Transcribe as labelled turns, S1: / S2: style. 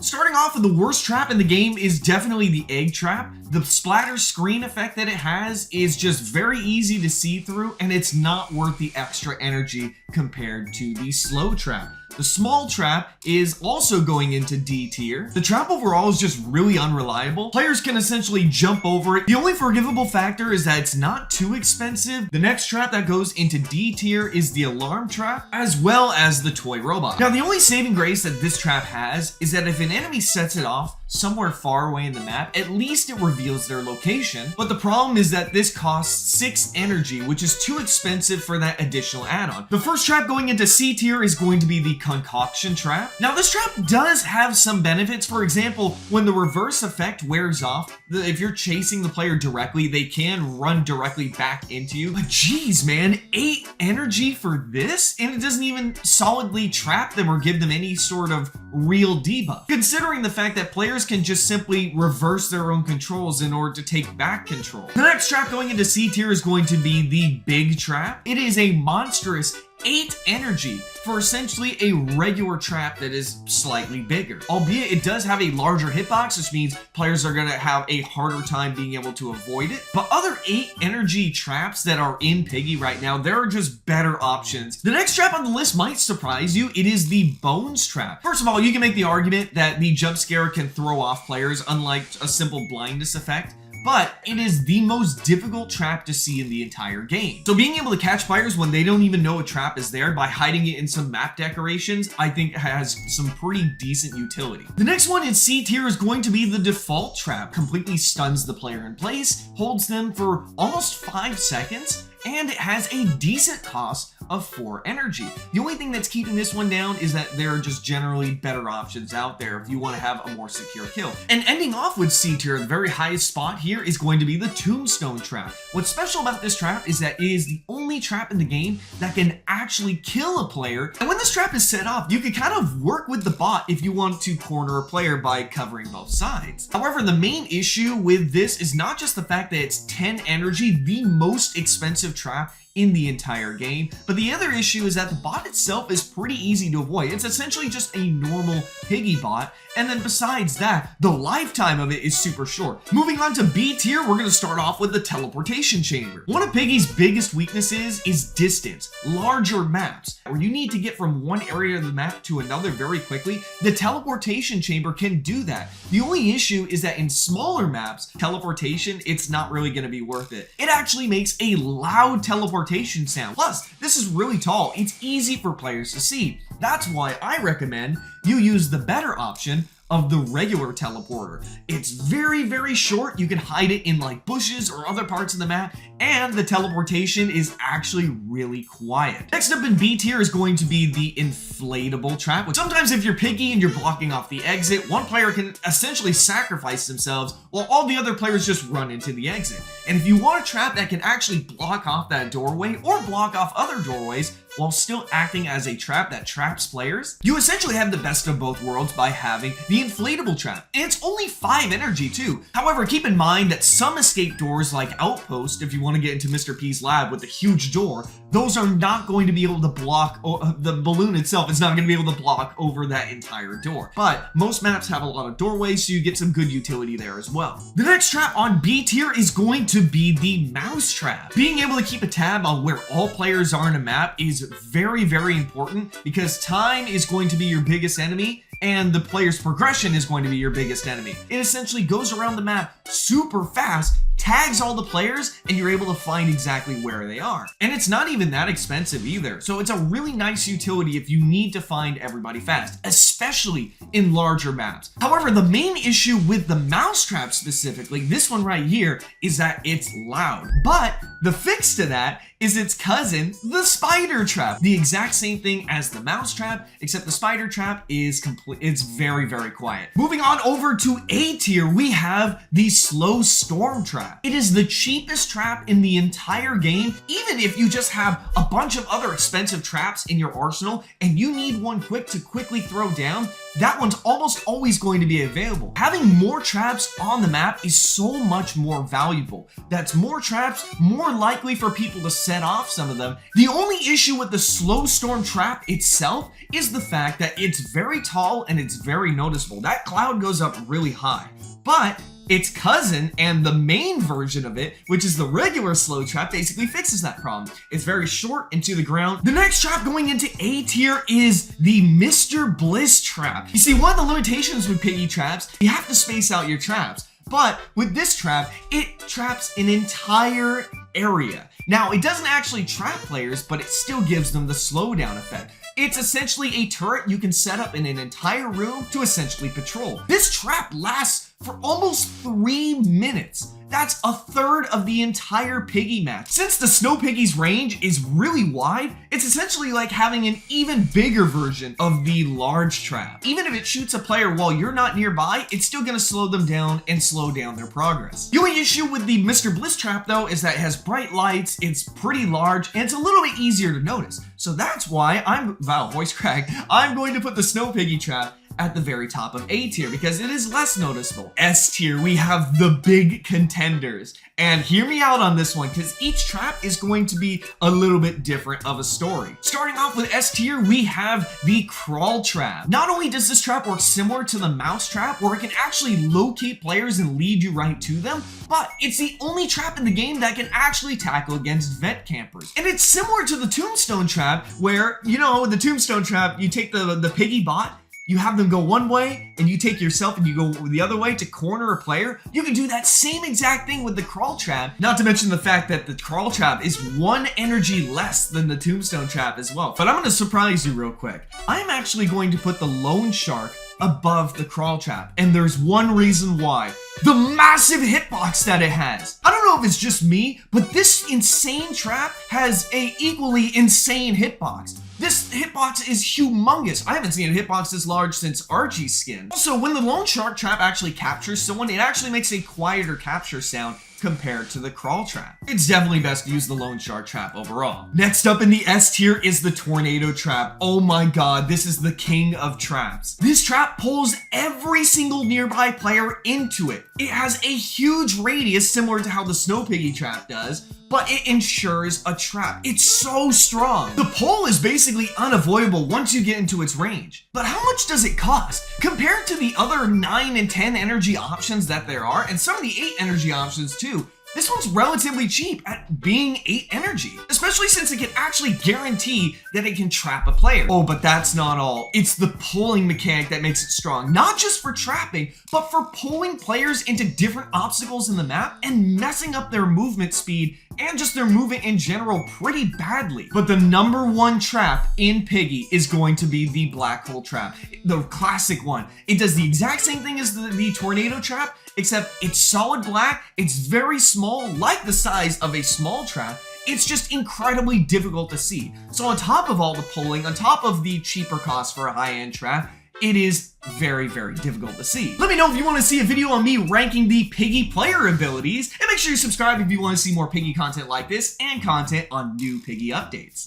S1: Starting off with the worst trap in the game is definitely the egg trap. The splatter screen effect that it has is just very easy to see through, and it's not worth the extra energy compared to the slow trap. The small trap is also going into D tier. The trap overall is just really unreliable. Players can essentially jump over it. The only forgivable factor is that it's not too expensive. The next trap that goes into D tier is the alarm trap, as well as the toy robot. Now, the only saving grace that this trap has is that if an enemy sets it off somewhere far away in the map, at least it reveals their location. But the problem is that this costs 6 energy, which is too expensive for that additional add-on. The first trap going into C tier is going to be the concoction trap. Now, this trap does have some benefits. For example, when the reverse effect wears off, if you're chasing the player directly, they can run directly back into you. But geez, man, 8 energy for this? And it doesn't even solidly trap them or give them any sort of real debuff. Considering the fact that players can just simply reverse their own controls in order to take back control. The next trap going into C tier is going to be the big trap. It is a monstrous 8 energy for essentially a regular trap that is slightly bigger. Albeit it does have a larger hitbox, which means players are going to have a harder time being able to avoid it. But other 8 energy traps that are in Piggy right now, there are just better options. The next trap on the list might surprise you. It is the bones trap. First of all, you can make the argument that the jump scare can throw off players, unlike a simple blindness effect. But it is the most difficult trap to see in the entire game. So being able to catch players when they don't even know a trap is there by hiding it in some map decorations, I think has some pretty decent utility. The next one in C tier is going to be the default trap. Completely stuns the player in place, holds them for almost 5 seconds, and it has a decent cost of 4 energy. The only thing that's keeping this one down is that there are just generally better options out there if you want to have a more secure kill. And ending off with C tier, the very highest spot here is going to be the tombstone trap. What's special about this trap is that it is the only trap in the game that can actually kill a player. And when this trap is set off, you can kind of work with the bot if you want to corner a player by covering both sides. However, the main issue with this is not just the fact that it's 10 energy, the most expensive trap in the entire game, but the other issue is that the bot itself is pretty easy to avoid. It's essentially just a normal Piggy bot, and then besides that, the lifetime of it is super short. Moving on to B tier, we're going to start off with the teleportation chamber. One of Piggy's biggest weaknesses is distance. Larger maps, where you need to get from one area of the map to another very quickly, the teleportation chamber can do that. The only issue is that in smaller maps, teleportation, it's not really going to be worth it. It actually makes a loud teleportation sound. Plus, this is really tall. It's easy for players to see. That's why I recommend you use the better option of the regular teleporter. It's very, very short. You can hide it in like bushes or other parts of the map, and the teleportation is actually really quiet. Next up in B tier is going to be the inflatable trap, which sometimes if you're Piggy and you're blocking off the exit, one player can essentially sacrifice themselves while all the other players just run into the exit. And if you want a trap that can actually block off that doorway or block off other doorways while still acting as a trap that traps players, you essentially have the best of both worlds by having the inflatable trap. And it's only 5 energy too. However, keep in mind that some escape doors like Outpost, if you want to get into Mr. P's lab with the huge door, those are not going to be able to block, the balloon itself is not going to be able to block over that entire door. But most maps have a lot of doorways, so you get some good utility there as well. The next trap on B tier is going to be the mouse trap. Being able to keep a tab on where all players are in a map is very, very important because time is going to be your biggest enemy and the player's progression is going to be your biggest enemy. It essentially goes around the map super fast, tags all the players, and you're able to find exactly where they are. And it's not even that expensive either, so it's a really nice utility if you need to find everybody fast, especially in larger maps. However, the main issue with the mousetrap specifically, this one right here, is that it's loud. But the fix to that is its cousin, the spider trap. The exact same thing as the mousetrap, except the spider trap is it's very, very quiet. Moving on over to A tier, we have the slow storm trap. trap. It is the cheapest trap in the entire game. Even if you just have a bunch of other expensive traps in your arsenal and you need one to quickly throw down, that one's almost always going to be available. Having more traps on the map is so much more valuable. That's more traps, more likely for people to set off some of them. The only issue with the slow storm trap itself is the fact that it's very tall and it's very noticeable. That cloud goes up really high. But its cousin and the main version of it, which is the regular slow trap, basically fixes that problem. It's very short and to the ground. The next trap going into A tier is the Mr. Bliss trap. You see, one of the limitations with Piggy traps, you have to space out your traps. But with this trap, it traps an entire area. Now, it doesn't actually trap players, but it still gives them the slowdown effect. It's essentially a turret you can set up in an entire room to essentially patrol. This trap lasts for almost 3 minutes. That's a third of the entire Piggy map. Since the Snow Piggy's range is really wide, it's essentially like having an even bigger version of the large trap. Even if it shoots a player while you're not nearby, it's still gonna slow them down and slow down their progress. The only issue with the Mr. Bliss trap though is that it has bright lights, it's pretty large, and it's a little bit easier to notice. So that's why voice crack, I'm going to put the Snow Piggy trap at the very top of A tier because it is less noticeable. S tier, we have the big contenders. And hear me out on this one because each trap is going to be a little bit different of a story. Starting off with S tier, we have the crawl trap. Not only does this trap work similar to the mouse trap where it can actually locate players and lead you right to them, but it's the only trap in the game that can actually tackle against vent campers. And it's similar to the tombstone trap where, you know, the tombstone trap, you take the Piggy bot, you have them go one way, and you take yourself and you go the other way to corner a player. You can do that same exact thing with the crawl trap, not to mention the fact that the crawl trap is 1 energy less than the tombstone trap as well. But I'm gonna surprise you real quick. I'm actually going to put the lone shark above the crawl trap, and there's one reason why. The massive hitbox that it has. I don't know if it's just me, but this insane trap has a equally insane hitbox. This hitbox is humongous. I haven't seen a hitbox this large since Archie's skin. Also, when the lone shark trap actually captures someone, it actually makes a quieter capture sound compared to the crawl trap. It's definitely best to use the lone shark trap overall. Next up in the S tier is the tornado trap. Oh my god, this is the king of traps. This trap pulls every single nearby player into it. It has a huge radius similar to how the Snow Piggy trap does, but it ensures a trap. It's so strong. The pull is basically unavoidable once you get into its range. But how much does it cost? Compared to the other 9 and 10 energy options that there are, and some of the 8 energy options too, this one's relatively cheap at being 8 energy, especially since it can actually guarantee that it can trap a player. Oh, but that's not all. It's the pulling mechanic that makes it strong, not just for trapping, but for pulling players into different obstacles in the map and messing up their movement speed and just their movement in general pretty badly. But the #1 trap in Piggy is going to be the black hole trap, the classic one. It does the exact same thing as the tornado trap, except it's solid black, it's very small, like the size of a small trap. It's just incredibly difficult to see. So on top of all the pulling, on top of the cheaper cost for a high-end trap, it is very, very difficult to see. Let me know if you want to see a video on me ranking the Piggy player abilities, and make sure you subscribe if you want to see more Piggy content like this and content on new Piggy updates.